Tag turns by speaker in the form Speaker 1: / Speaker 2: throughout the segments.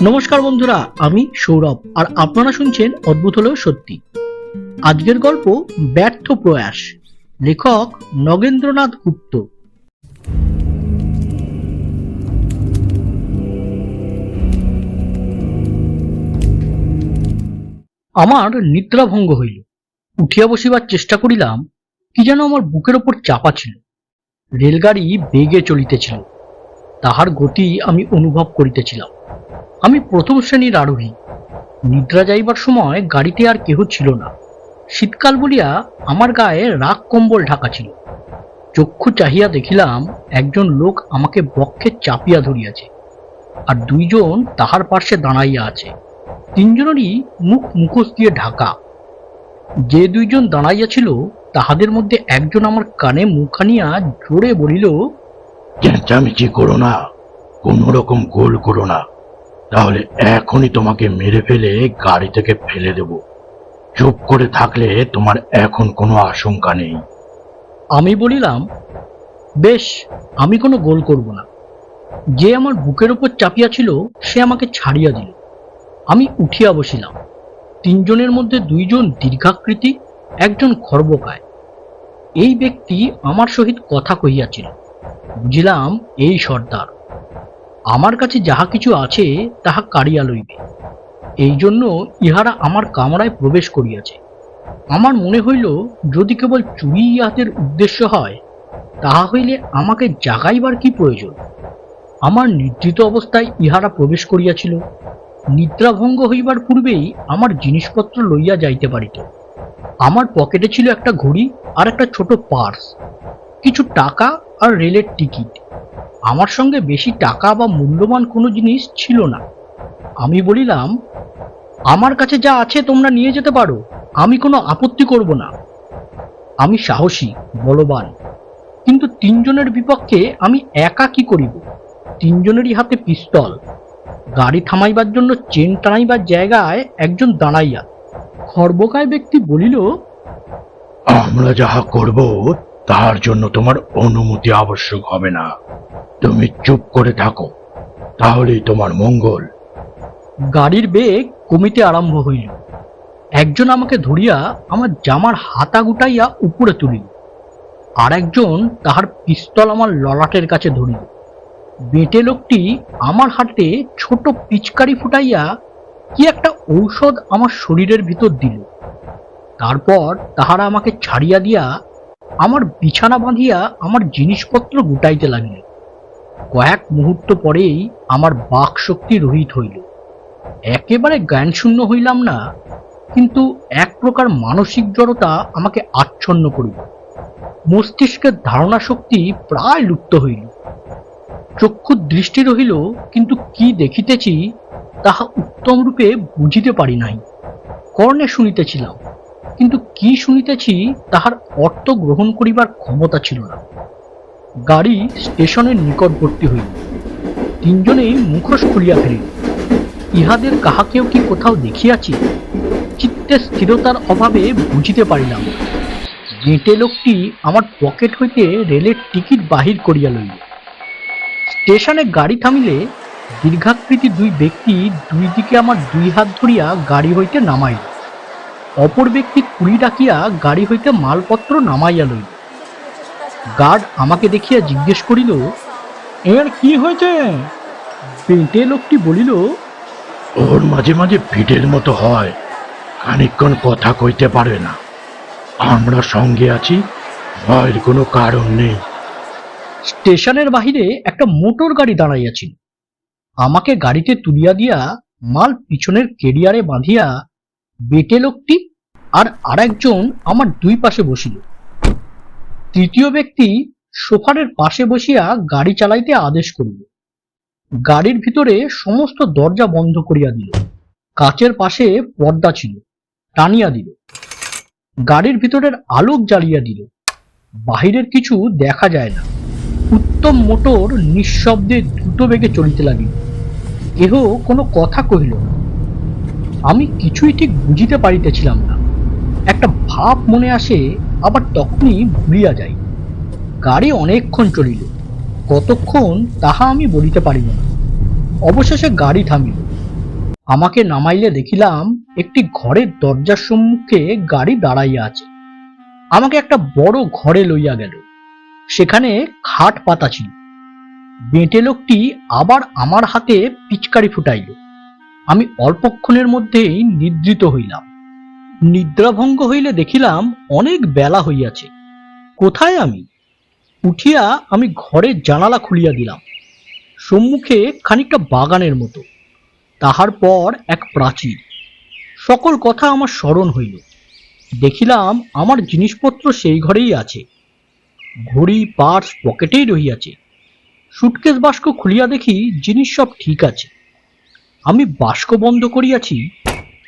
Speaker 1: নমস্কার বন্ধুরা, আমি সৌরভ আর আপনারা শুনছেন অদ্ভুত হলেও সত্যি। আজকের গল্প ব্যর্থ প্রয়াস, লেখক নগেন্দ্রনাথ গুপ্ত। আমার নিদ্রাভঙ্গ হইল। উঠিয়া বসিবার চেষ্টা করিলাম, কি যেন আমার বুকের ওপর চাপা ছিল। রেলগাড়ি বেগে চলিতেছিল, তাহার গতি আমি অনুভব করিতেছিলাম। আমি প্রথম শ্রেণীর আরোহী। নিদ্রা যাইবার সময় গাড়িতে আর কেহ ছিল না। শীতকাল বলিয়া আমার গায়ে রাগ কম্বল ঢাকা ছিল। চক্ষু চাহিয়া দেখিলাম, একজন লোক আমাকে বক্ষে চাপিয়া ধরিয়াছে, আর দুইজন তাহার পার্শ্বে দাঁড়াইয়া আছে। তিনজনেরই মুখ মুখোশ দিয়ে ঢাকা। যে দুইজন দাঁড়াইয়া ছিল, তাহাদের মধ্যে একজন আমার কানে মুখ আনিয়া জোরে বলিল,
Speaker 2: চেঁচামেচি করো না, কোন রকম গোল করো না, তাহলে এখনই তোমাকে মেরে ফেলে গাড়ি থেকে ফেলে দেব। চুপ করে থাকলে তোমার এখন কোনো আশঙ্কা নেই।
Speaker 1: আমি বলিলাম, বেশ, আমি কোনো গোল করব না। যে আমার বুকের উপর চাপিয়া ছিল সে আমাকে ছাড়িয়া দিল। আমি উঠিয়া বসিলাম। তিনজনের মধ্যে দুইজন দীর্ঘাকৃতি, একজন খর্বকায়। এই ব্যক্তি আমার সহিত কথা কহিয়াছিল। বুঝিলাম এই সর্দার। আমার কাছে যাহা কিছু আছে তাহা কাড়িয়া লইবে, এই জন্য ইহারা আমার কামরায় প্রবেশ করিয়াছে। আমার মনে হইল, যদি কেবল চুরি ইহাদের উদ্দেশ্য হয়, তাহা হইলে আমাকে জাগাইবার কি প্রয়োজন। আমার নিদ্রিত অবস্থায় ইহারা প্রবেশ করিয়াছিল। নিদ্রাভঙ্গ হইবার পূর্বেই আমার জিনিসপত্র লইয়া যাইতে পারিত। আমার পকেটে ছিল একটা ঘড়ি আর একটা ছোট পার্স, কিছু টাকা আর রেলের টিকিট। আমার সঙ্গে বেশি টাকা বা মূল্যবান কোনো জিনিস ছিল না। আমি বলিলাম, আমার কাছে যা আছে তোমরা নিয়ে যেতে পারো, আমি কোনো আপত্তি করব না। আমি সাহসী, বলবান, কিন্তু তিনজনের বিপক্ষে আমি একা কি করিব? তিনজনেরই হাতে পিস্তল। গাড়ি থামাইবার জন্য চেন টানাইবার জায়গায় একজন দাঁড়াইয়া। খর্বকায় ব্যক্তি বলিল,
Speaker 2: আমরা যাহা করব তার জন্য তোমার অনুমতি আবশ্যক হবে না। তুমি চুপ করে থাকো, তাহলেই তোমার মঙ্গল।
Speaker 1: গাড়ির বেগ কমিতে আরম্ভ হইল। একজন আমাকে ধরিয়া আমার জামার হাতা গুটাইয়া উপরে তুলিল, আর একজন তাহার পিস্তল আমার ললাটের কাছে ধরিল। বেটে লোকটি আমার হাতে ছোট পিচকারি ফুটাইয়া কি একটা ঔষধ আমার শরীরের ভিতর দিল। তারপর তাহারা আমাকে ছাড়িয়া দিয়া আমার বিছানা বাঁধিয়া আমার জিনিসপত্র গুটাইতে লাগিল। কয়েক মুহূর্ত পরেই আমার বাক শক্তি রহিত হইল। একেবারে জ্ঞানশূন্য হইলাম না, কিন্তু এক প্রকার মানসিক জড়তা আমাকে আচ্ছন্ন করিল। মস্তিষ্কের ধারণা শক্তি প্রায় লুপ্ত হইল। চক্ষুর দৃষ্টি রহিল, কিন্তু কি দেখিতেছি তাহা উত্তম রূপে বুঝিতে পারি নাই। কর্ণে শুনিতেছিলাম, কিন্তু কি শুনিতেছি তাহার অর্থ গ্রহণ করিবার ক্ষমতা ছিল না। গাড়ি স্টেশনের নিকটবর্তী হইল। তিনজনেই মুখোশ খুলিয়া ফেলিল। ইহাদের কাহাকেও কি কোথাও দেখিয়াছি? চিত্তে স্থিরতার অভাবে বুঝিতে পারিলাম। গেঁটে লোকটি আমার পকেট হইতে রেলের টিকিট বাহির করিয়া লইল। স্টেশনে গাড়ি থামিলে দীর্ঘাকৃতি দুই ব্যক্তি দুই দিকে আমার দুই হাত ধরিয়া গাড়ি হইতে নামাইল। অপর ব্যক্তি কুড়ি ডাকিয়া গাড়ি হইতে মালপত্র নামাইয়া লইল। গার্ড আমাকে দেখিয়া জিজ্ঞেস করিল, এর কি হয়েছে? বেঁটে লোকটি বলিল,
Speaker 2: ওর মাঝে মাঝে ভিড়ের মতো হয়, খানিকক্ষণ কথা কইতে পারে না। আমরা সঙ্গে আছি, ভয়ের কোনো কারণ নেই।
Speaker 1: স্টেশনের বাহিরে একটা মোটর গাড়ি দাঁড়াইয়াছিল। আমাকে গাড়িতে তুলিয়া দিয়া মাল পিছনের কেরিয়ারে বাঁধিয়া বেটে লোকটি আর আরেকজন আমার দুই পাশে বসিল। তৃতীয় ব্যক্তি সোফারের পাশে বসিয়া গাড়ি চালাইতে আদেশ করিল। গাড়ির ভিতরে সমস্ত দরজা বন্ধ করিয়া দিল। কাচের পাশে পর্দা ছিল, টানিয়া দিল। গাড়ির ভিতরের আলোক জ্বালিয়া দিল। বাহিরের কিছু দেখা যায় না। উত্তম মোটর নিঃশব্দে দ্রুত বেগে চলিতে লাগিল। কেহ কোনো কথা কহিল না। আমি কিছুই ঠিক বুঝিতে পারিতেছিলাম না। একটা ভাব মনে আসে, আবার তখনই ভুলিয়া যাই। গাড়ি অনেকক্ষণ চলিল, কতক্ষণ তাহা আমি বলিতে পারিব না। অবশেষে গাড়ি থামিল। আমাকে নামাইলে দেখিলাম একটি ঘরের দরজার সম্মুখে গাড়ি দাঁড়াইয়া আছে। আমাকে একটা বড় ঘরে লইয়া গেল। সেখানে খাট পাতা ছিল। বেঁটে লোকটি আবার আমার হাতে পিচকারি ফুটাইল। আমি অল্পক্ষণের মধ্যেই নিদ্রিত হইলাম। নিদ্রাভঙ্গ হইলে দেখিলাম অনেক বেলা হইয়াছে। কোথায় আমি? উঠিয়া আমি ঘরের জানালা খুলিয়া দিলাম। সম্মুখে খানিকটা বাগানের মতো, তাহার পর এক প্রাচীর। সকল কথা আমার স্মরণ হইল। দেখিলাম আমার জিনিসপত্র সেই ঘরেই আছে। ঘড়ি পার্স পকেটেই রহিয়াছে। সুটকেস বাস্ক খুলিয়া দেখি জিনিস সব ঠিক আছে। আমি বাস্ক বন্ধ করিয়াছি,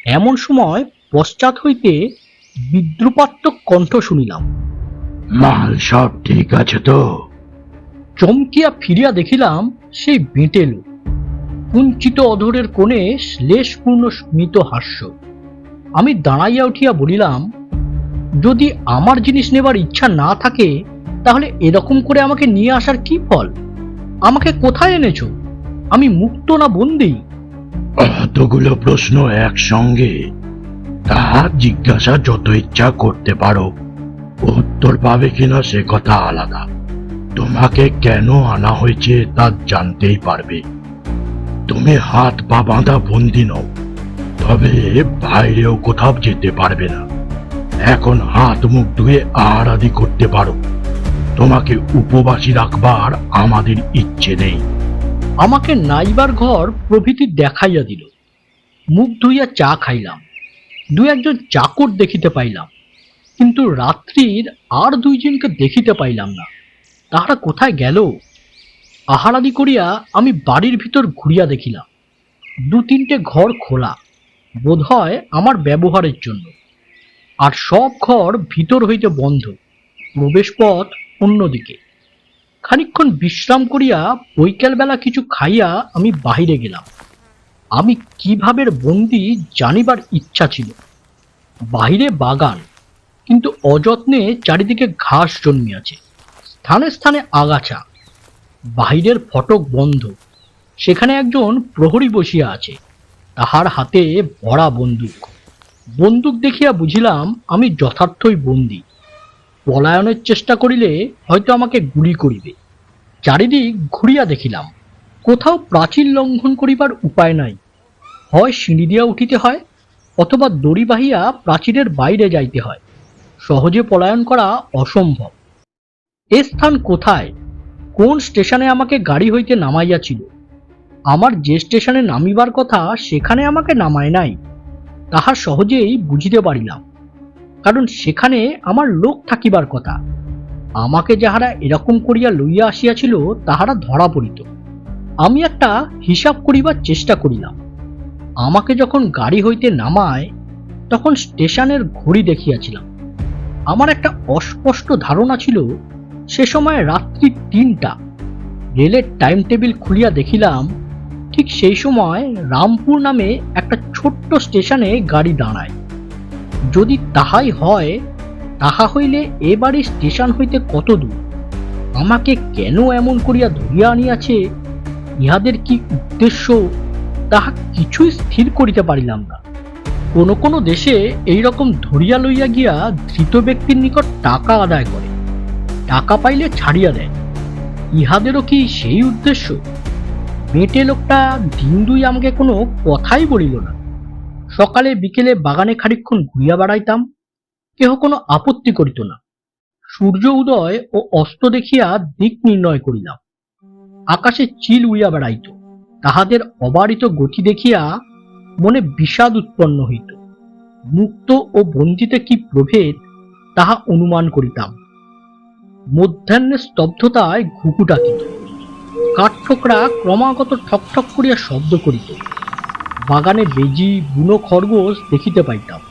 Speaker 1: এমন সময় পশ্চাৎ হইতে বিদ্রুপাত্মক কণ্ঠ শুনিলাম।
Speaker 2: মাল সব ঠিক আছে তো?
Speaker 1: চমকিয়া ফিরিয়া দেখিলাম সেই বেঁটে লোক। কুঞ্চিত অধরের কোণে শ্লেষপূর্ণ স্মিত হাস্য। আমি দাঁড়াইয়া উঠিয়া বলিলাম, যদি আমার জিনিস নেবার ইচ্ছা না থাকে তাহলে এরকম করে আমাকে নিয়ে আসার কি ফল? আমাকে কোথায় এনেছো? আমি মুক্ত না বন্দী?
Speaker 2: অতগুলো প্রশ্ন একসঙ্গে, তা জিজ্ঞাসা যত ইচ্ছা করতে পারো, উত্তর পাবে কিনা সে কথা আলাদা। তোমাকে কেন আনা হয়েছে তা জানতেই পারবে। তুমি হাত পা বাঁধা বন্দি নও, তবে বাইরেও কোথাও যেতে পারবে না। এখন হাত মুখ ধুয়ে আহারাদি করতে পারো। তোমাকে উপবাসী রাখবার আমাদের ইচ্ছে নেই।
Speaker 1: আমাকে নাইবার ঘর প্রভৃতি দেখাইয়া দিল। মুখ ধুইয়া চা খাইলাম। দু একজন চাকর দেখিতে পাইলাম, কিন্তু রাত্রির আর দুইজনকে দেখিতে পাইলাম না। তাহারা কোথায় গেল? আহারাদি করিয়া আমি বাড়ির ভিতর ঘুরিয়া দেখিলাম। দু তিনটে ঘর খোলা, বোধ হয় আমার ব্যবহারের জন্য। আর সব ঘর ভিতর হইতে বন্ধ, প্রবেশ পথ অন্যদিকে। খানিকক্ষণ বিশ্রাম করিয়া বৈকালবেলা কিছু খাইয়া আমি বাহিরে গেলাম। আমি কিভাবে বন্দি জানিবার ইচ্ছা ছিল। বাহিরে বাগান, কিন্তু অযত্নে চারিদিকে ঘাস জন্মিয়াছে, স্থানে স্থানে আগাছা। বাহিরের ফটক বন্ধ। সেখানে একজন প্রহরী বসিয়া আছে, তাহার হাতে ভরা বন্দুক। বন্দুক দেখিয়া বুঝিলাম আমি যথার্থই বন্দী। পলায়নের চেষ্টা করিলে হয়তো আমাকে গুলি করিবে। চারিদিক ঘুরিয়া দেখিলাম, কোথাও প্রাচীর লঙ্ঘন করিবার উপায় নাই। হয় সিঁড়ি দিয়া উঠিতে হয়, অথবা দড়ি বাহিয়া প্রাচীরের বাইরে যাইতে হয়। সহজে পলায়ন করা অসম্ভব। এ স্থান কোথায়? কোন স্টেশনে আমাকে গাড়ি হইতে নামাইয়াছিল? আমার যে স্টেশনে নামিবার কথা সেখানে আমাকে নামায় নাই, তাহা সহজেই বুঝিতে পারিলাম। কারণ সেখানে আমার লোক থাকিবার কথা। আমাকে যাহারা এরকম করিয়া লইয়া আসিয়াছিল তাহারা ধরা পড়িত। আমি একটা হিসাব করিবার চেষ্টা করিলাম। আমাকে যখন গাড়ি হইতে নামায় তখন স্টেশনের ঘড়ি দেখিয়াছিলাম। আমার একটা অস্পষ্ট ধারণা ছিল সে সময় রাত্রি ৩টা। রেলের টাইম টেবিল খুলিয়া দেখিলাম ঠিক সেই সময় রামপুর নামে একটা ছোট্ট স্টেশনে গাড়ি দাঁড়ায়। যদি তাহাই হয়, তাহা হইলে এ বাড়ি স্টেশন হইতে কত দূর? আমাকে কেন এমন করিয়া ধরিয়া আনিয়াছে, ইহাদের কি উদ্দেশ্য, তাহা কিছুই স্থির করিতে পারিলাম না। কোন কোন দেশে এই রকম ধরিয়া লইয়া গিয়া ধৃত ব্যক্তির নিকট টাকা আদায় করে, টাকা পাইলে ছাড়িয়া দেয়। ইহাদেরও কি সেই উদ্দেশ্য? বেঁটে লোকটা দিন দুই আমাকে কোনো কথাই বলিল না। সকালে বিকেলে বাগানে খানিকক্ষণ ঘুরিয়া বেড়াইতাম, কেহ কোনো আপত্তি করিত না। সূর্য উদয় ও অস্ত দেখিয়া দিক নির্ণয় করিলাম। আকাশে চিল উড়িয়া বেড়াইত, তাহাদের অবারিত গতি দেখিয়া মনে বিষাদ উৎপন্ন হইত। মুক্ত ও বন্দিতে কি প্রভেদ তাহা অনুমান করিতাম। মধ্যাহ্নের স্তব্ধতায় ঘুঘু ডাকিত, কাঠঠোকরা ক্রমাগত ঠকঠক করিয়া শব্দ করিত। বাগানে বেজি বুনো খরগোশ দেখিতে পাইতাম।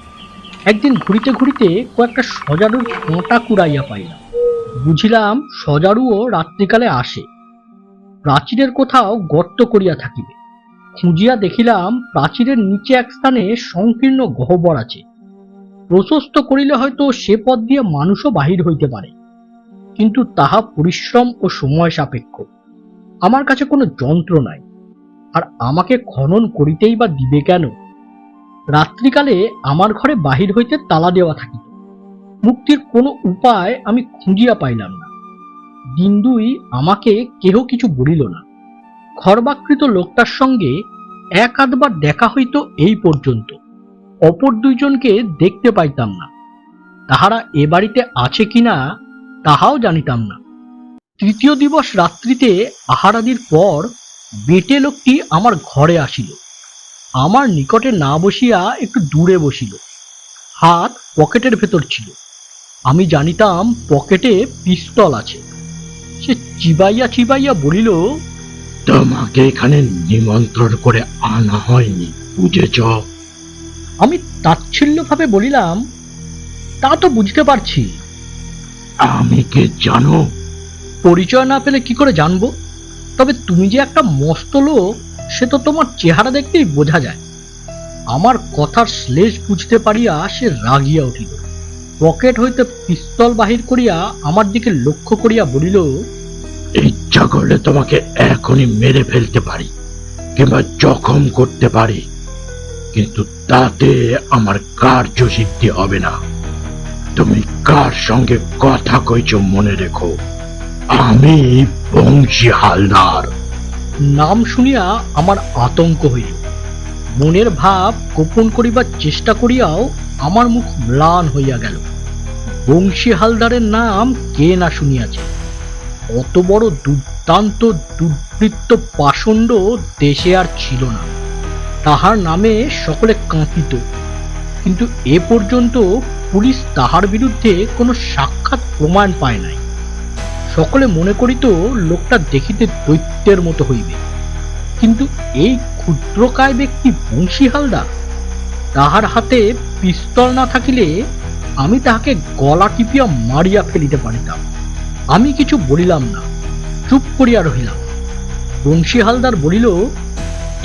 Speaker 1: একদিন ঘুরিতে ঘুরিতে কয়েকটা সজারুর কাঁটা কুড়াইয়া পাইলাম। বুঝিলাম সজারুও রাত্রিকালে আসে, প্রাচীরের কোথাও গর্ত করিয়া থাকিবে। খুঁজিয়া দেখিলাম প্রাচীরের নিচে এক স্থানে সংকীর্ণ গহ্বর আছে। প্রশস্ত করিলে হয়তো সে পথ দিয়ে মানুষও বাহির হইতে পারে, কিন্তু তাহা পরিশ্রম ও সময় সাপেক্ষ। আমার কাছে কোনো যন্ত্র নাই। আর আমাকে খনন করিতেই বা দিবে কেন? রাত্রিকালে আমার ঘরে বাহির হইতে তালা দেওয়া থাকিত। মুক্তির কোনো উপায় আমি খুঁজিয়া পাইলাম না। দিন দুই আমাকে কেহ কিছু বলিল না। খর্বাকৃত লোকটার সঙ্গে এক আধবার দেখা হইত এই পর্যন্ত। অপর দুইজনকে দেখতে পাইতাম না। তাহারা এ বাড়িতে আছে কিনা তাহাও জানিতাম না। তৃতীয় দিবস রাত্রিতে আহারাদির পর বেটে লোকটি আমার ঘরে আসিল। আমার নিকটে না বসিয়া একটু দূরে বসিল। হাত পকেটের ভেতর ছিল। আমি জানিতাম পকেটে পিস্তল আছে। সে চিবাইয়া চিবাইয়া বলিল,
Speaker 2: তোমাকে এখানে নিমন্ত্রণ করে আনা হয়নি, বুঝেছ?
Speaker 1: আমি তাচ্ছিল্যভাবে বলিলাম, তা তো বুঝতে পারছি।
Speaker 2: আমি কে জানো?
Speaker 1: পরিচয় না পেলে কি করে জানবো? তবে তুমি যে একটা মস্ত লোক সে তো তোমার চেহারা দেখতেই বোঝা যায়। আমার কথার শ্লেষ বুঝতে পারিয়া সে রাগিয়া উঠিল। পকেট হইতে পিস্তল বাহির করিয়া আমার দিকে লক্ষ্য করিয়া বলিল,
Speaker 2: ইচ্ছা করলে তোমাকে এখনই মেরে ফেলতে পারি কিংবা জখম করতে পারি, কিন্তু তাতে আমার কার্য সিদ্ধি হবে না। তুমি কার সঙ্গে কথা কইছ মনে রেখো, আমি বংশী হালদার।
Speaker 1: নাম শুনিয়া আমার আতঙ্ক হইল। মনের ভাব গোপন করিবার চেষ্টা করিয়াও আমার মুখ ম্লান হইয়া গেল। বংশী হালদারের নাম কে না শুনিয়াছে? অত বড় দুর্দান্ত দুর্বৃত্ত পাষণ্ড দেশে আর ছিল না। তাহার নামে সকলে কাঁপিত, কিন্তু এ পর্যন্ত পুলিশ তাহার বিরুদ্ধে কোনো সাক্ষাৎ প্রমাণ পায় নাই। সকলে মনে করিত লোকটা দেখিতে দৈত্যের মতো হইবে, কিন্তু এই ক্ষুদ্রকায় ব্যক্তি বংশী হালদার। তাহার হাতে পিস্তল না থাকিলে আমি তাহাকে গলা টিপিয়া মারিয়া ফেলিতে পারিতাম। আমি কিছু বলিলাম না, চুপ করিয়া রহিলাম। বংশী হালদার বলিল,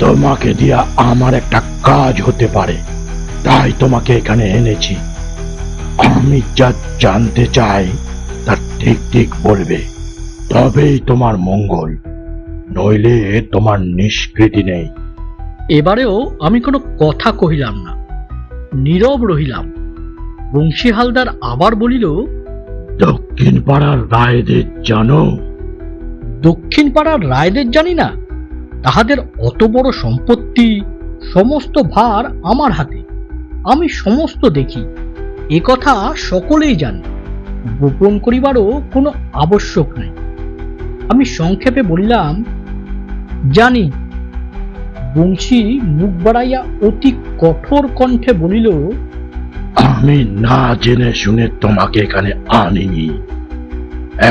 Speaker 2: তোমাকে দিয়া আমার একটা কাজ হতে পারে, তাই তোমাকে এখানে এনেছি। আমি যা জানতে চাই তা ঠিক ঠিক বলবে, তবেই তোমার মঙ্গল, নইলে তোমার নিষ্কৃতি নেই।
Speaker 1: এবারেও আমি কোনো কথা কহিলাম না, নীরব রহিলাম। বংশী হালদার আবার বলিল,
Speaker 2: দক্ষিণ পাড়ার রায়দের জানো?
Speaker 1: দক্ষিণ পাড়ার রায়দের জানি না। তাহাদের অত বড় সম্পত্তি, সমস্ত ভার আমার হাতে। আমি সমস্ত দেখি, এ কথা সকলেই জানে। গোপন করিবারও কোনো আবশ্যক নাই। আমি সংক্ষেপে বলিলাম, জানি। বংশী মুখ বাড়াইয়া অতি কঠোর কণ্ঠে বলিল,
Speaker 2: আমি না জেনে শুনে তোমাকে এখানে আনিনি।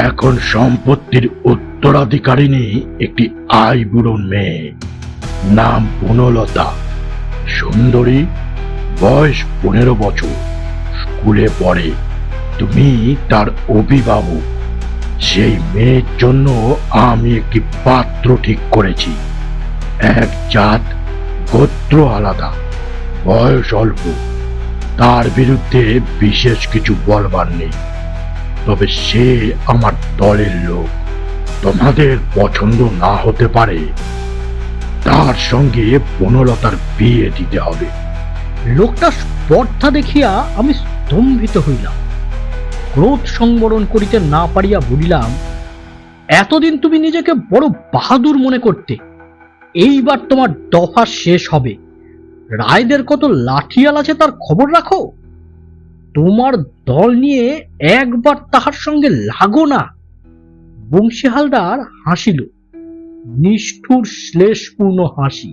Speaker 2: এখন সম্পত্তির উত্তরাধিকারিণী একটি আইবুড়ো মেয়ে, নাম বনলতা, সুন্দরী, বয়স 15 বছর, স্কুলে পড়ে। তুমি তার অভিভাবক। সেই মেয়ের জন্য আমি একটি পাত্র ঠিক করেছি। এক জাত, গোত্র আলাদা, বয়স অল্প। তার বিরুদ্ধে বিশেষ কিছু বলবার নেই, তবে সে আমার দলের লোক। তোমাদের পছন্দ না হতে পারে, তার সঙ্গে বনলতার বিয়ে দিতে হবে।
Speaker 1: লোকটা স্পর্ধা দেখিয়া আমি স্তম্ভিত হইলাম। ক্রোধ সংবরণ করিতে না পারিয়া বলিলাম, এতদিন তুমি নিজেকে বড় বাহাদুর মনে করতে, এইবার তোমার দফা শেষ হবে। রায়দের কত লাঠিয়াল আছে তার খবর রাখো। তোমার দল নিয়ে একবার তাহার সঙ্গে লাগো না। বংশী হালদার হাসিল, নিষ্ঠুর শ্লেষপূর্ণ হাসি।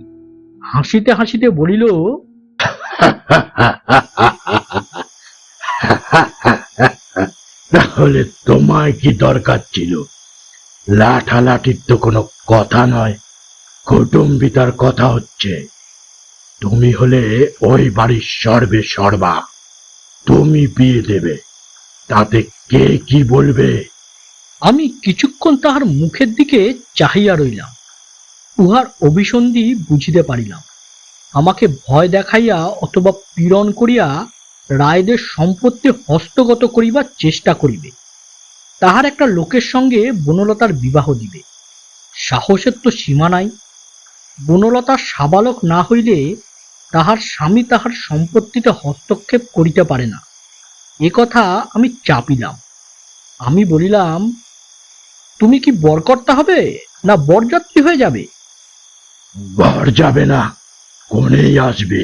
Speaker 1: হাসিতে হাসিতে বলিল,
Speaker 2: তাহলে তোমায় কি দরকার ছিল? লাঠালাঠির তো কোনো কথা নয়, কুটুম্বিতার কথা হচ্ছে। তুমি হলে ওই বাড়ির সর্বে সর্বা, তুমি বিয়ে দেবে, তাতে কে কি বলবে?
Speaker 1: আমি কিছুক্ষণ তাহার মুখের দিকে চাহিয়া রইলাম। উহার অভিসন্ধি বুঝিতে পারিলাম। আমাকে ভয় দেখাইয়া অথবা পীড়ন করিয়া রায়দের সম্পত্তি হস্তগত করিবার চেষ্টা করিবে। তাহার একটা লোকের সঙ্গে বনলতার বিবাহ দিবে। সাহসের তো সীমা নাই। বনলতা সাবালক না হইলে তাহার স্বামী তাহার সম্পত্তিতে হস্তক্ষেপ করিতে পারে না, এ কথা আমি চাপিলাম। আমি বলিলাম, তুমি কি বরকর্তা হবে না বরযাত্রী হয়ে যাবে?
Speaker 2: বর যাবে না, কনেই আসবে।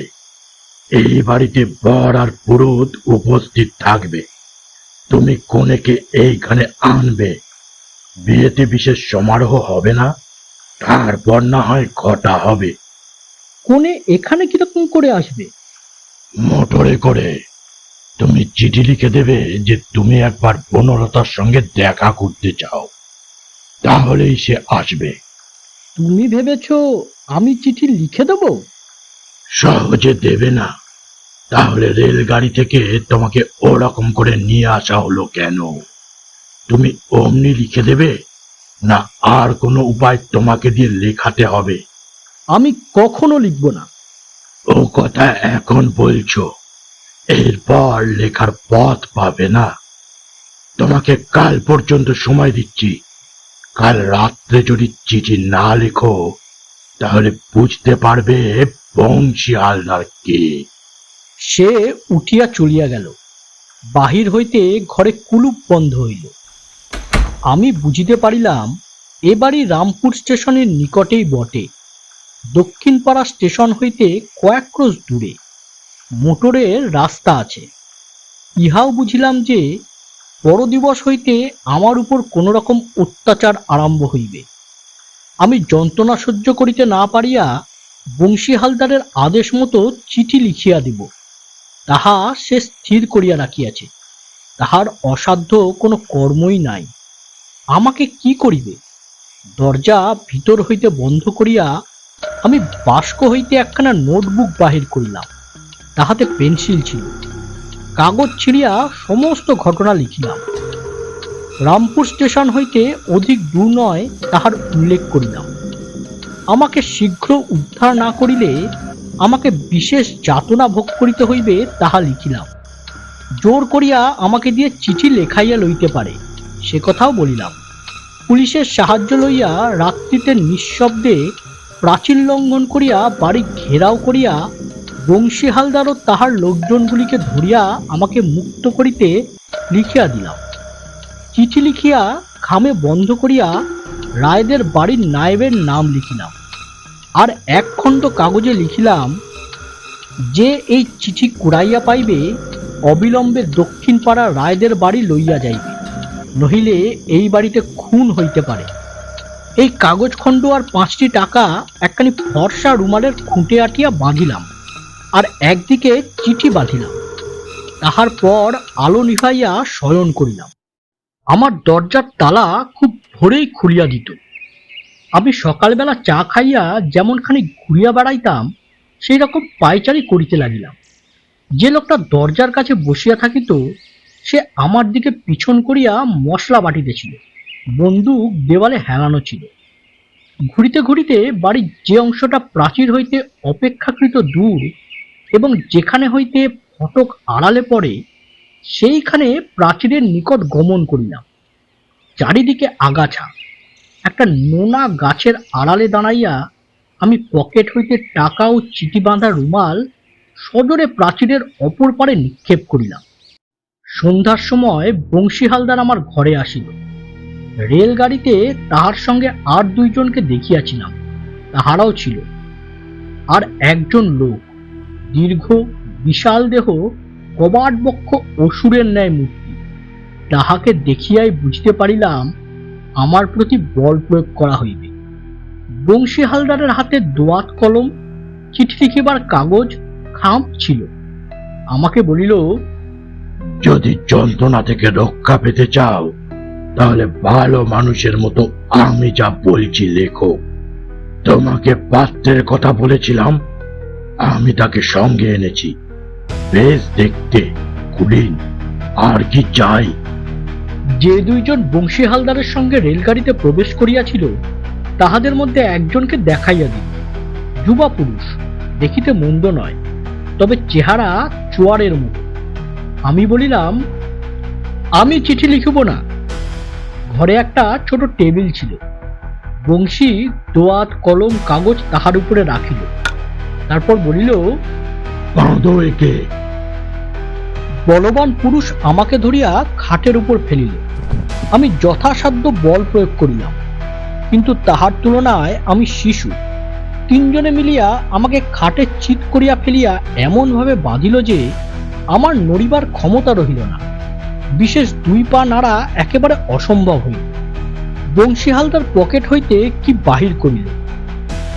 Speaker 2: এই বাড়িতে বর আর পুরোহিত উপস্থিত থাকবে। তুমি কনেকে এইখানে আনবে। বিয়েতে বিশেষ সমারোহ হবে না, তারপর না হয় ঘটা হবে।
Speaker 1: কোনে এখানে কিরকম করে আসবে?
Speaker 2: মোটরে করে। তুমি চিঠি লিখে দেবে যে তুমি একবার বনলতার সঙ্গে দেখা করতে চাও, তাহলেই সে আসবে।
Speaker 1: তুমি ভেবেছ আমি চিঠি লিখে দেব?
Speaker 2: সহজে দেবে না, তাহলে রেলগাড়ি থেকে তোমাকে ওরকম করে নিয়ে আসা হলো কেন? তুমি অমনি লিখে দেবে, না আর কোনো উপায় তোমাকে দিয়ে লেখাতে হবে?
Speaker 1: আমি কখনো লিখব না।
Speaker 2: ও কথা এখন বলছো, এরপর লেখার পথ পাবে না। তোমাকে কাল পর্যন্ত সময় দিচ্ছি। কাল রাত্রে যদি চিঠি না লেখো, তাহলে বুঝতে পারবে বংশী হালদার কে।
Speaker 1: সে উঠিয়া চলিয়া গেল। বাহির হইতে ঘরে কুলুপ বন্ধ হইল। আমি বুঝিতে পারিলাম এ বাড়ি রামপুর স্টেশনের নিকটেই বটে। দক্ষিণপাড়া স্টেশন হইতে কয়েক ক্রোশ দূরে মোটরের রাস্তা আছে। ইহাও বুঝিলাম যে পরদিবস হইতে আমার উপর কোনো রকম অত্যাচার আরম্ভ হইবে। আমি যন্ত্রণা সহ্য করিতে না পারিয়া বংশী হালদারের আদেশ মতো চিঠি লিখিয়া দিব, তাহা সে স্থির করিয়া রাখিয়াছে। তাহার অসাধ্য কোনো কর্মই নাই। আমাকে কি করিবে? দরজা ভিতর হইতে বন্ধ করিয়া আমি বাস্ক হইতে একখানা নোটবুক বাহির করিলাম। তাহাতে পেন্সিল ছিল। কাগজ ছিঁড়িয়া সমস্ত ঘটনা লিখিলাম। রামপুর স্টেশন হইতে অধিক দূর নয় তাহার উল্লেখ করিলাম। আমাকে শীঘ্র উদ্ধার না করিলে আমাকে বিশেষ যাতনা ভোগ করিতে হইবে তাহা লিখিলাম। জোর করিয়া আমাকে দিয়ে চিঠি লেখাইয়া লইতে পারে সে কথাও বলিলাম। পুলিশের সাহায্য লইয়া রাত্রিতে নিঃশব্দে প্রাচীর লঙ্ঘন করিয়া বাড়ি ঘেরাও করিয়া বংশী হালদার ও তাহার লোকজনগুলিকে ধরিয়া আমাকে মুক্ত করিতে লিখিয়া দিলাম। চিঠি লিখিয়া খামে বন্ধ করিয়া রায়দের বাড়ির নায়েবের নাম লিখিলাম। আর এক খণ্ড কাগজে লিখিলাম, যে এই চিঠি কুড়াইয়া পাইবে অবিলম্বে দক্ষিণ পাড়া রায়দের বাড়ি লইয়া যাইবে, নহিলে এই বাড়িতে খুন হইতে পারে। এই কাগজ খণ্ড আর 5টি টাকা একখানি ফর্সা রুমালের খুঁটে আটিয়া বাঁধিলাম, আর একদিকে চিঠি বাঁধিলাম। তাহার পর আলো নিভাইয়া শয়ন করিলাম। আমার দরজার তালা খুব ভোরেই খুলিয়া দিত। আমি সকালবেলা চা খাইয়া যেমন খানিক ঘুরিয়া বেড়াইতাম, সেই রকম পায়চারি করিতে লাগিলাম। যে লোকটা দরজার কাছে বসিয়া থাকিত সে আমার দিকে পিছন করিয়া মশলা বাটিতেছিল। বন্দুক দেওয়ালে হেলানো ছিল। ঘুরিতে ঘুরিতে বাড়ির যে অংশটা প্রাচীর হইতে অপেক্ষাকৃত দূর এবং যেখানে হইতে ফটক আড়ালে পড়ে, সেইখানে প্রাচীরের নিকট গমন করিলাম। চারিদিকে আগাছা। একটা নোনা গাছের আড়ালে দাঁড়াইয়া আমি পকেট হইতে টাকা ও চিঠি বাঁধা রুমাল সজোরে প্রাচীরের অপর পারে নিক্ষেপ করিলাম। সন্ধ্যার সময় বংশী হালদার আমার ঘরে আসিল। রেলগাড়িতে তাহার সঙ্গে আর 2 জনকে দেখিয়াছিলাম, তাহারাও ছিল। আর একজন লোক, দীর্ঘ বিশাল দেহ, কবাট বক্ষ অসুরের ন্যায় মূর্তি। তাহাকে দেখিয়াই বুঝতে পারিলাম আমার প্রতি বল প্রয়োগ করা হইবে। বংশী হালদারের হাতে দোয়াত কলম, চিঠি লিখিবার কাগজ, খাম ছিল। আমাকে বলিল,
Speaker 2: যদি যন্ত্রণা থেকে রক্ষা পেতে চাও, তাহলে ভালো মানুষের মতো আমি যা বলছি লেখো। তোমাকে পাত্রের কথা বলেছিলাম, আমি তাকে সঙ্গে এনেছি। বেশ দেখতে, কুলীন। আর কি চাই?
Speaker 1: যে 2 জন বংশী হালদারের সঙ্গে রেলগাড়িতে প্রবেশ করিয়াছিল তাহাদের মধ্যে একজনকে দেখাইয়া দিল। যুবা পুরুষ, দেখিতে মন্দ নয়, তবে চেহারা চোয়ারের মতো। আমি বলিলাম, আমি চিঠি লিখিব না। ঘরে একটা ছোট টেবিল ছিল। বংশী দোয়াত কলম কাগজ তাহার উপরে রাখিল, তারপর বলিল,
Speaker 2: বাঁধো একে।
Speaker 1: বলবান পুরুষ আমাকে ধরিয়া খাটের উপর ফেলিল। আমি যথাসাধ্য বল প্রয়োগ করিলাম, কিন্তু তাহার তুলনায় আমি শিশু। তিনজনে মিলিয়া আমাকে খাটে চিৎ করিয়া ফেলিয়া এমন ভাবে বাঁধিল যে আমার নড়িবার ক্ষমতা রহিল না। বিশেষ দুই পা নাড়া একেবারে অসম্ভব হইল। বংশী হালদার পকেট হইতে কি বাহির করিল।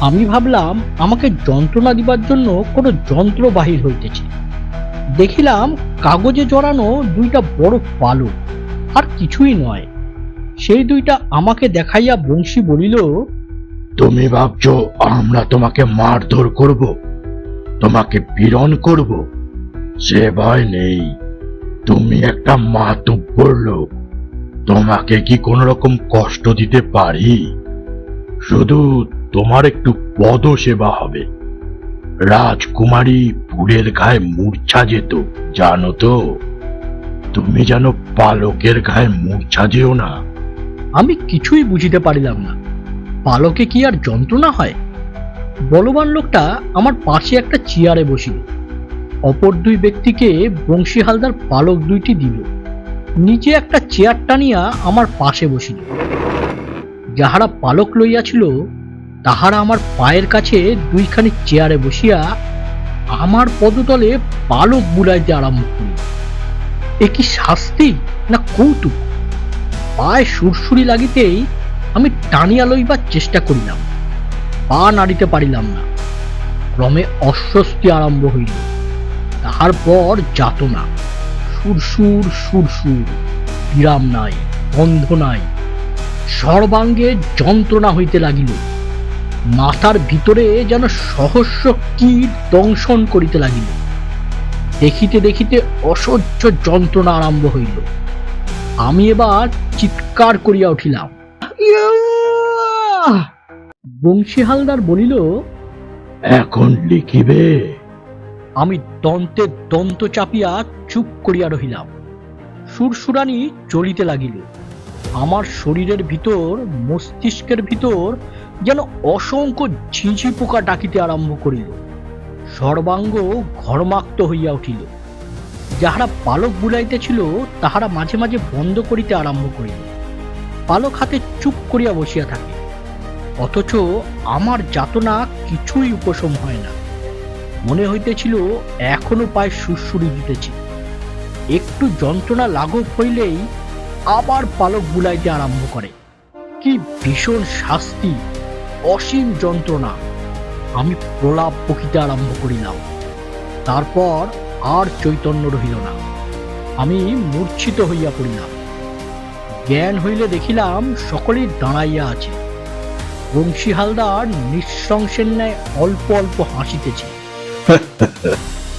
Speaker 1: আমি ভাবলাম আমাকে যন্ত্রণা দিবার জন্য কোনো যন্ত্র বাহির হইতেছে। দেখিলাম কাগজে জড়ানো দুইটা বড় পালক, আর কিছুই নয়। সেই দুইটা আমাকে দেখাইয়া বংশী বলিল,
Speaker 2: তুমি ভাবছো আমরা তোমাকে মারধর করব, তোমাকে পীড়ন করব? সে ভয় নেই। তুমি একটা মাতুব্বর লোক, তোমাকে কি কোন রকম কষ্ট দিতে পারি? শুধু তোমার একটু পদ সেবা হবে। রাজকুমারী ফুলের গায়ে মূর্ছা যেত, জানো তো? তুমি যেন পালকের গায়ে মূর্ছা যেও না।
Speaker 1: আমি কিছুই বুঝিতে পারিলাম না। পালকে কি আর যন্ত্রণা হয়? বলবান লোকটা আমার পাশে একটা চেয়ারে বসিল। অপর দুই ব্যক্তিকে বংশী হালদার পালক দুইটি দিল। নিচে একটা চেয়ার টানিয়া আমার পাশে বসিল। যাহারা পালক লইয়াছিল তাহারা আমার পায়ের কাছে দুইখানি চেয়ারে বসিয়া আমার পদতলে পালক বুলাইতে আরম্ভ করিল। এ কি শাস্তি না কৌতুক? পায়ে সুরসুরি লাগিতেই আমি টানিয়া লইবার চেষ্টা করিলাম, পা নাড়িতে পারিলাম না। ক্রমে অস্বস্তি আরম্ভ হইল। তাহার পর যাতনা, সুরসুর সুরসুর, বিরাম নাই, বন্ধ নাই। সর্বাঙ্গে যন্ত্রণা হইতে লাগিল। মাথার ভিতরে যেন সহস্র কীট দংশন করিতে লাগিল। দেখিতে দেখিতে অসহ্য যন্ত্রণা আরম্ভ হইল। আমি এবার চিৎকার করিয়া উঠিলাম। বংশী হালদার বলিল,
Speaker 2: এখন লিখিবে?
Speaker 1: আমি দন্তে দন্ত চাপিয়া চুপ করিয়া রহিলাম। সুরসুরানি চলিতে লাগিল। আমার শরীরের ভিতর, মস্তিষ্কের ভিতর যেন অসংখ্য ঝিঁঝি পোকা ডাকিতে আরম্ভ করিল। সর্বাঙ্গ ঘর্মাক্ত হইয়া উঠিল। যাহারা পালক বুলাইতেছিল তাহারা মাঝে মাঝে বন্ধ করিতে আরম্ভ করিল। পালক হাতে চুপ করিয়া বসিয়া থাকে, অথচ আমার যাতনা কিছুই উপশম হয় না। মনে হইতেছিল এখনো পায়ে সুরসুরি দিতেছি। একটু যন্ত্রণা লাঘব হইলেই আবার পালক বুলাইতে আরম্ভ করে। কি ভীষণ শাস্তি, অসীম যন্ত্রণা! আমি প্রলাপ বকিতে আরম্ভ করিলাম। তারপর আর চৈতন্য রহিল না। আমি মূর্ছিত হইয়া পড়িলাম। জ্ঞান হইলে দেখিলাম সকলেই দাঁড়াইয়া আছে। বংশী হালদার নিঃশংসের ন্যায় অল্প অল্প হাসিতেছে।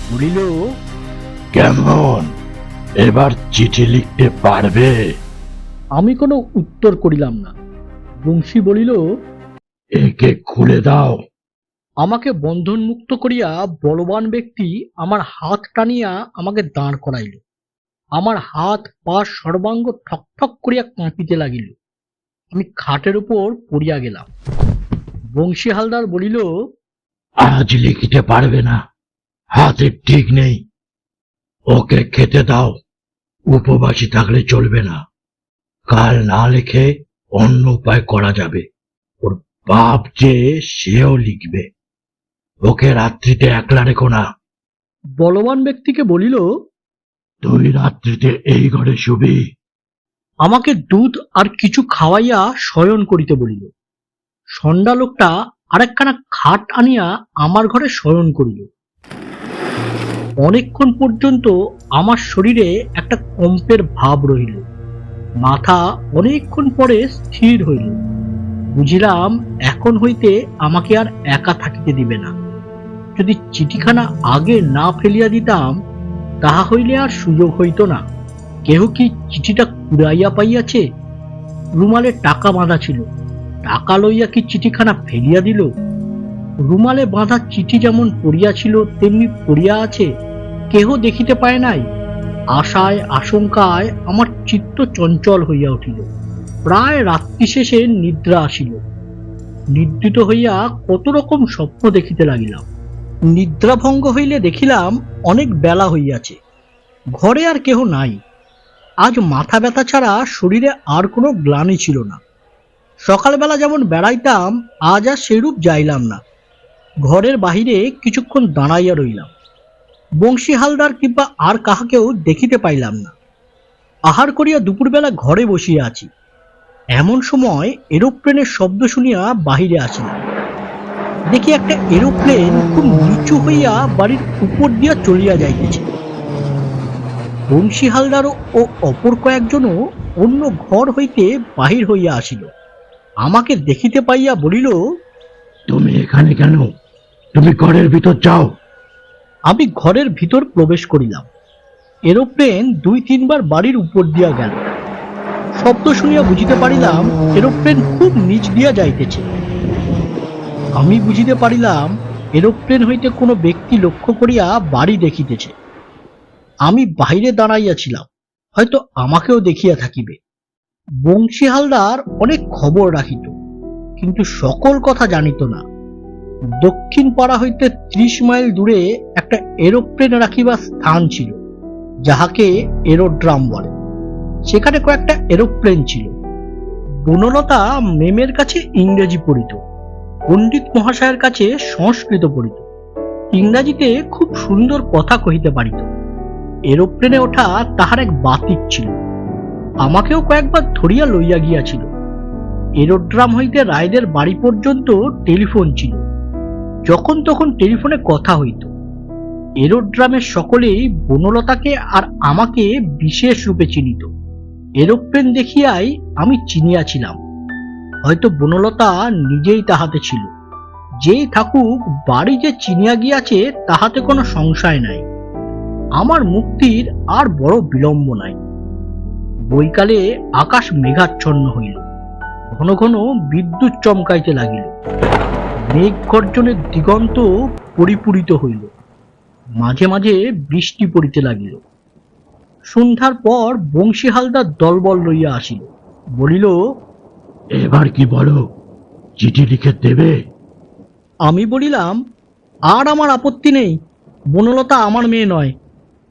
Speaker 1: বলিল,
Speaker 2: কেমন, এবার চিঠি লিখতে পারবে?
Speaker 1: আমি কোনো উত্তর করিলাম না। বংশী বলিল,
Speaker 2: একে খুলে দাও।
Speaker 1: আমাকে বন্ধনমুক্ত করিয়া বলবান ব্যক্তি আমার হাত টানিয়া আমাকে দাঁড় করাইল। আমার হাত পা সর্বাঙ্গ ঠকঠক করিয়া কাঁপিতে লাগিল। আমি খাটের উপর পড়িয়া গেলাম। বংশী হালদার বলিল,
Speaker 2: আজ লিখিতে পারবে না, হাতে ঠিক নেই। ওকে খেতে দাও, উপবাসী থাকলে চলবে না। কাল না লিখে অন্য উপায় করা যাবে। ওর বাপ যে, সেও লিখবে। ওকে রাত্রিতে একলা রেখো না।
Speaker 1: বলবান ব্যক্তিকে বলিল,
Speaker 2: তুই রাত্রিতে এই ঘরে শুবি।
Speaker 1: আমাকে দুধ আর কিছু খাওয়াইয়া শয়ন করিতে বলিল। সন্ধ্যা লোকটা আরেকখানা খাট আনিয়া আমার ঘরে শয়ন করিল। অনেকক্ষণ পর্যন্ত আমার শরীরে একটা কম্পের ভাব রহিল। মাথা অনেকক্ষণ পরে স্থির হইল। বুঝিলাম এখন হইতে আমাকে আর একা থাকিতে দিবে না। যদি চিঠিখানা আগে না ফেলিয়া দিতাম, তাহা হইলে আর সুযোগ হইত না। কেহ কি চিঠিটা কুড়াইয়া পাইয়াছে? রুমালে টাকা বাঁধা ছিল, টাকা লইয়া কি চিঠিখানা ফেলিয়া দিল? রুমালে বাঁধা চিঠি যেমন পড়িয়াছিল তেমনি পড়িয়া আছে, কেহ দেখিতে পায় নাই। আশায় আশঙ্কায় আমার চিত্ত চঞ্চল হইয়া উঠিল। প্রায় রাত্রি শেষে নিদ্রা আসিল। নিদ্রিত হইয়া কত রকম স্বপ্ন দেখিতে লাগিলাম। নিদ্রাভঙ্গ হইলে দেখিলাম অনেক বেলা হইয়াছে, ঘরে আর কেহ নাই। আজ মাথা ব্যথা ছাড়া শরীরে আর কোনো গ্লানি ছিল না। সকালবেলা যেমন বেড়াইতাম, আজ আর সেরূপ যাইলাম না। ঘরের বাহিরে কিছুক্ষণ দাঁড়াইয়া রইলাম। বংশী হালদার কিংবা আর কাহাকেও দেখিতে পাইলাম না। আহার করিয়া দুপুরবেলা ঘরে বসিয়া আছি, এমন সময় এরোপ্লেনের শব্দ শুনিয়া বাহিরে আসিলাম। দেখি একটা এরোপ্লেন খুব নিচু হইয়া বাড়ির উপর দিয়া চলিয়া যাইতেছে। বংশী হালদার ও অপর কয়েকজনও অন্য ঘর হইতে বাহির হইয়া আসিল। আমাকে দেখিতে পাইয়া বলিল,
Speaker 2: তুমি এখানে কেন? তুমি ঘরের ভিতর যাও।
Speaker 1: আমি ঘরের ভিতর প্রবেশ করিলাম। এরোপ্লেন 2-3 বার বাড়ির উপর দিয়া গেল। শব্দ শুনিয়া বুঝিতে পারিলাম এরোপ্লেন খুব নিচ দিয়া যাইতেছে। আমি বুঝিতে পারিলাম এরোপ্লেন হইতে কোনো ব্যক্তি লক্ষ্য করিয়া বাড়ি দেখিতেছে। আমি বাহিরে দাঁড়াইয়াছিলাম, হয়তো আমাকেও দেখিয়া থাকিবে। বংশী হালদার অনেক খবর রাখিত, কিন্তু সকল কথা জানিত না। দক্ষিণ পাড়া হইতে 30 মাইল দূরে একটা এরোপ্লেন রাখিবার স্থান ছিল, যাহাকে এরোড্রাম বলে। সেখানে কয়েকটা এরোপ্লেন ছিল। বনলতা মেমের কাছে ইংরেজি পড়িত, পণ্ডিত মহাশয়ের কাছে সংস্কৃত পড়িত, ইংরাজিতে খুব সুন্দর কথা কহিতে পারিত। এরোপ্লেনে ওঠা তাহার এক বাতিক ছিল। আমাকেও কয়েকবার ধরিয়া লইয়া গিয়াছিল। এরোড্রাম হইতে রায়দের বাড়ি পর্যন্ত টেলিফোন ছিল, যখন তখন টেলিফোনে কথা হইত। এরোড্রামের সকলেই বনলতাকে আর আমাকে বিশেষ রূপে চিনিত। এরোপ্লেন দেখিয়াই আমি চিনিয়াছিলাম। হয়তো বনলতা নিজেই তাহাতে ছিল। যেই থাকুক, বাড়ি যে চিনিয়া গিয়াছে তাহাতে কোনো সংশয় নাই। আমার মুক্তির আর বড় বিলম্ব নাই। বৈকালে আকাশ মেঘাচ্ছন্ন হইল, ঘন ঘন বিদ্যুৎ চমকাইতে লাগিল। মেঘ গর্জনের দিগন্ত পরিপূরিত হইল, মাঝে মাঝে বৃষ্টি পড়িতে লাগিল। সন্ধ্যার পর বংশী হালদার দলবল লইয়া আসিল। বলিল,
Speaker 2: এবার কি বলো, চিঠি লিখে দেবে?
Speaker 1: আমি বলিলাম, আর আমার আপত্তি নেই। বনলতা আমার মেয়ে নয়,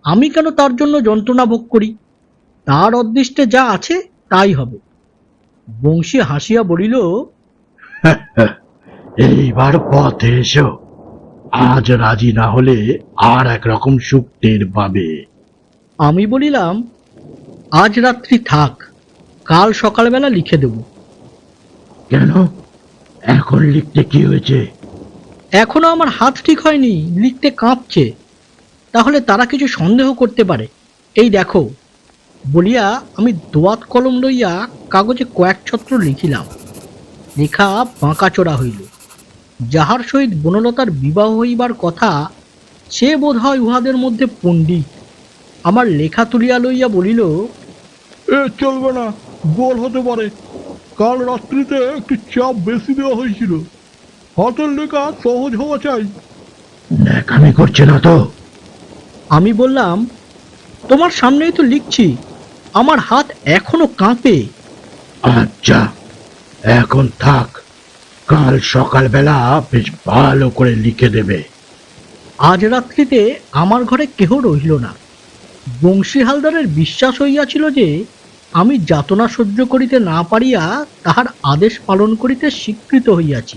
Speaker 1: আমি কেন তার জন্য যন্ত্রণা ভোগ করি? তার অদৃষ্টে যা আছে তাই হবে। বংশী হাসিয়া বলিল,
Speaker 2: এইবার পথে এসো। আজ রাজি না হলে আর একরকম সুখ টের পাবে।
Speaker 1: আমি বলিলাম, আজ রাত্রি থাক, কাল সকালবেলা লিখে দেব।
Speaker 2: কেন? এখন লিখতে কি হয়েছে?
Speaker 1: এখনো আমার হাত ঠিক হয়নি, লিখতে কাঁপছে। তাহলে তারা কিছু সন্দেহ করতে পারে। এই দেখো। বলিয়া আমি দোয়াত কলম লইয়া কাগজে কয়েক ছত্র লিখিলাম। লেখা বাঁকাচোরা হইল। যাহার সহিত বনলতার বিবাহ হইবার কথা, সে বোধ হয় উহাদের মধ্যে পণ্ডিত। আমার লেখা তুলিয়া লইয়া বলিল,
Speaker 3: এ চলবে না, গোল হতে পারে। কাল রাত্রিতে একটু চাপ বেশি দেওয়া হয়েছিল। হাতের লেখা সহজ হওয়া চাই।
Speaker 2: ন্যাকামি করছে না তো?
Speaker 1: আমি বললাম, তোমার সামনেই তো লিখছি, আমার হাত এখনো কাঁপে।
Speaker 2: আচ্ছা, এখন থাক, কাল সকালবেলা বেশ ভালো করে লিখে দেবে।
Speaker 1: আজ রাত্রিতে আমার ঘরে কেহ রহিল না। বংশী হালদারের বিশ্বাস হইয়াছিল যে আমি যাতনা সহ্য করিতে না পারিয়া তাহার আদেশ পালন করিতে স্বীকৃত হইয়াছি,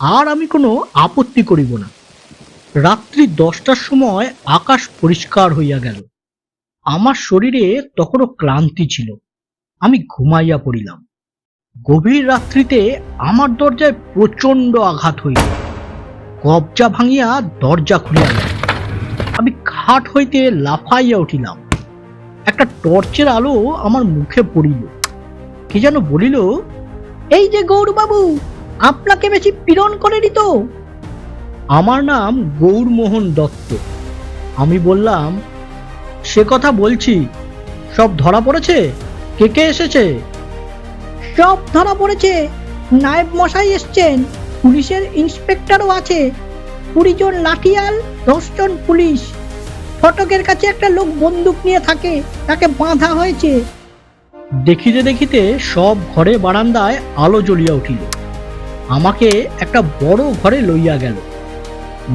Speaker 1: আর আমি কোনো আপত্তি করিব না। রাত্রি 10টার সময় আকাশ পরিষ্কার হইয়া গেল। আমার শরীরে তখনও ক্লান্তি ছিল। আমি ঘুমাইয়া পড়িলাম। গভীর রাত্রিতে আমার দরজায় প্রচণ্ড আঘাত হইল। কবজা ভাঙিয়া দরজা খুলিয়া গেল। আমি খাট হইতে লাফাইয়া উঠিলাম। একটা টর্চের আলো আমার মুখে পড়িল। কে যেন বলিল, এই যে গৌরবাবু, আপনাকে বেশি পীড়ন করেনি তো? আমার নাম গৌরমোহন দত্ত। আমি বললাম, সে কথা বলছি। সব ধরা পড়েছে? কে কে এসেছে?
Speaker 4: সব ধরা পড়েছে। নায়েব মশাই এসছেন, পুলিশের ইন্সপেক্টরও আছে, 20 জন লাঠিয়াল, 10 জন পুলিশ। ফটকের কাছে একটা লোক বন্দুক নিয়ে থাকে, তাকে বাঁধা হয়েছে।
Speaker 1: দেখিতে দেখিতে সব ঘরে বারান্দায় আলো জ্বলিয়া উঠিল। আমাকে একটা বড় ঘরে লইয়া গেল।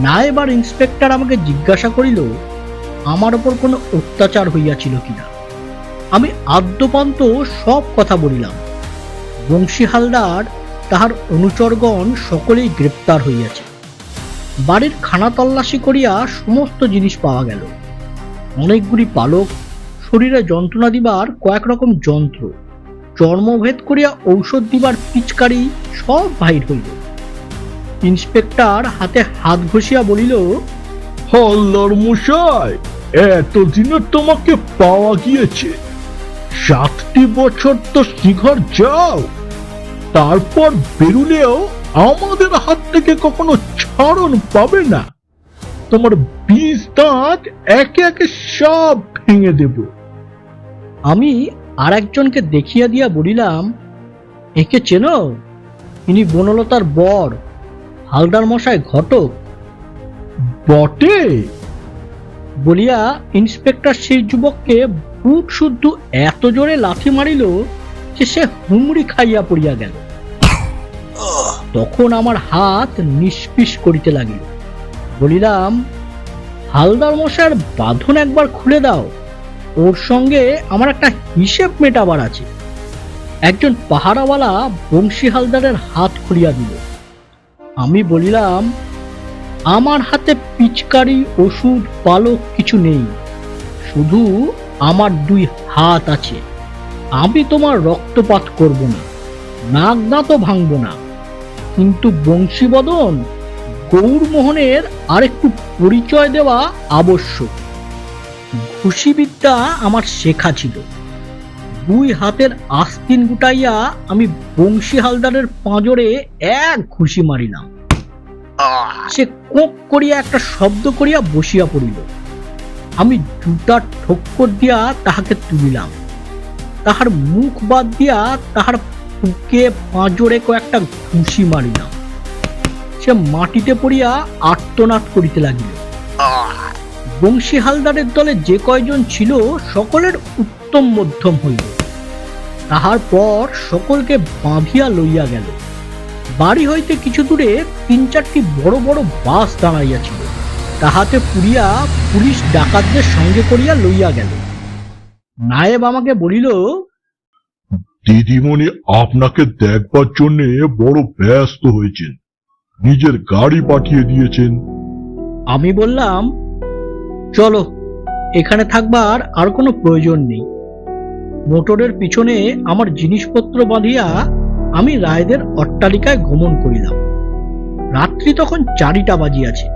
Speaker 1: নায়েব আর ইন্সপেক্টর আমাকে জিজ্ঞাসা করিল আমার ওপর কোনো অত্যাচার হইয়াছিল কিনা। আমি আদ্যপান্ত সব কথা বলিলাম। বংশী হালদার তাহার অনুচরগণ সকলেই গ্রেপ্তার হইয়াছে। বাড়ির খানা তল্লাশি করিয়া সমস্ত জিনিস পাওয়া গেল। অনেকগুলি পালক, শরীরে যন্ত্রণা দিবার কয়েক রকম যন্ত্র, চর্মভেদ করিয়া ঔষধ দিবার পিচকারি সব বাহির হইল। ইন্সপেক্টর হাতে হাত ঘষিয়া বলিল,
Speaker 3: হালদার মশাই, এতদিনে তোমাকে পাওয়া গিয়েছে। 7টি বছর তো শিখর যাও, তারপর বেরুলেও আমাদের হাত থেকে কখনো ছাড়ন পাবে না। তোমার 20 দাঁত একে একে সব ভেঙে দেব।
Speaker 1: আমি আর একজনকে দেখিয়া দিয়া বলিলাম, একে চেনো? ইনি বনলতার বর, হালদার মশাই ঘটক।
Speaker 3: বটে,
Speaker 1: বলিয়া ইন্সপেক্টর সেই যুবককে বুক শুদ্ধ এত জোরে লাথি মারিল যে সে হুমড়ি খাইয়া পড়িয়া গেল। তখন আমার হাত নিষ্পিস করিতে লাগিল। বলিলাম, হালদার মশাইয়ের বাঁধন একবার খুলে দাও, ওর সঙ্গে আমার একটা হিসেব মেটাবার আছে। একজন পাহারাওয়ালা বংশী হালদারের হাত খুলিয়া দিল। আমি বলিলাম, আমার হাতে পিচকারি, ওষুধ, পালক কিছু নেই, শুধু আমার 2 হাত আছে। আমি তোমার রক্তপাত করব না, নাক দাঁতও ভাঙব না, কিন্তু বংশীবদন গৌরমোহনের আরেকটু পরিচয় দেওয়া আবশ্যক। ঘুষিবিদ্যা আমার শেখা ছিল। 2 হাতের আস্তিন গুটাইয়া আমি বংশী হালদারের পাঁজরে এক ঘুষি মারিলাম। সে কোঁক করিয়া একটা শব্দ করিয়া বসিয়া পড়িল। আমি জুতার ঠক্কর দিয়া তাহাকে তুলিলাম। তাহার মুখ বাদ দিয়া তাহার বুকে পাঁজরে কয়েকটা ঘুষি মারিলাম। সে মাটিতে পড়িয়া আর্তনাদ করিতে লাগিল। বংশী হালদারের দলে যে কয়জন ছিল সকলের উত্তম মধ্যম হইল। তাহার পর সকলকে বাঁধিয়া লইয়া গেল। বাড়ি হইতে কিছু দূরে 3-4টি বড় বড় বাস দাঁড়াইয়াছিল, তাহাতে পুরিয়া পুলিশ ডাকাতদের সঙ্গে করিয়া লইয়া গেল। নায়েব আমাকে বলিল,
Speaker 3: দিদিমণি আপনাকে দেখবার জন্য বড় ব্যস্ত হয়েছেন, নিজের গাড়ি পাঠিয়ে দিয়েছেন।
Speaker 1: আমি বললাম, চলো, এখানে থাকবার আর কোনো প্রয়োজন নেই। মোটরের পিছনে আমার জিনিসপত্র বাঁধিয়া আমি রায়দের অট্টালিকায় গমন করিলাম। রাত্রি তখন 4টা বাজিয়াছে।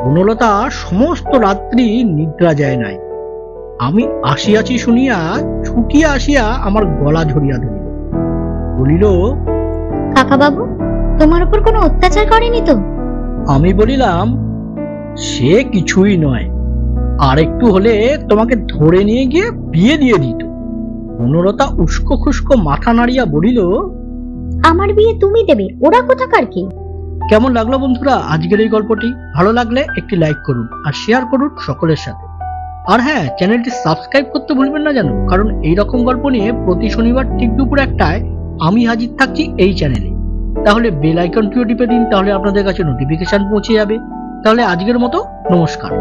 Speaker 1: বনলতা সমস্ত রাত্রি নিদ্রা যায় নাই। আমি আসিয়াছি শুনিয়া ছুটিয়া আসিয়া আমার গলা ধরিয়া ধরিল। বলিল,
Speaker 5: কাকা বাবু, তোমার উপর কোনো অত্যাচার করেনি তো?
Speaker 1: আমি বলিলাম, সে কিছুই নয়, আর একটু হলে তোমাকে ধরে নিয়ে গিয়ে বিয়ে দিয়ে দিত। বনলতা উস্কো খুস্কো মাথা নাড়িয়া বলিল,
Speaker 5: আমার বিয়ে তুমি দেবে, ওরা কোথাকার কি?
Speaker 1: কেমন লাগলো বন্ধুরা আজকের এই গল্পটি? ভালো লাগলে একটি লাইক করুন আর শেয়ার করুন সকলের সাথে। আর হ্যাঁ, চ্যানেলটি সাবস্ক্রাইব করতে ভুলবেন না যেন, কারণ এই রকম গল্প নিয়ে প্রতি শনিবার ঠিক দুপুর 1টায় আমি হাজির থাকছি এই চ্যানেলে। তাহলে বেল আইকনটিও টিপে দিন, তাহলে আপনাদের কাছে নোটিফিকেশন পৌঁছে যাবে। তাহলে আজকের মতো নমস্কার।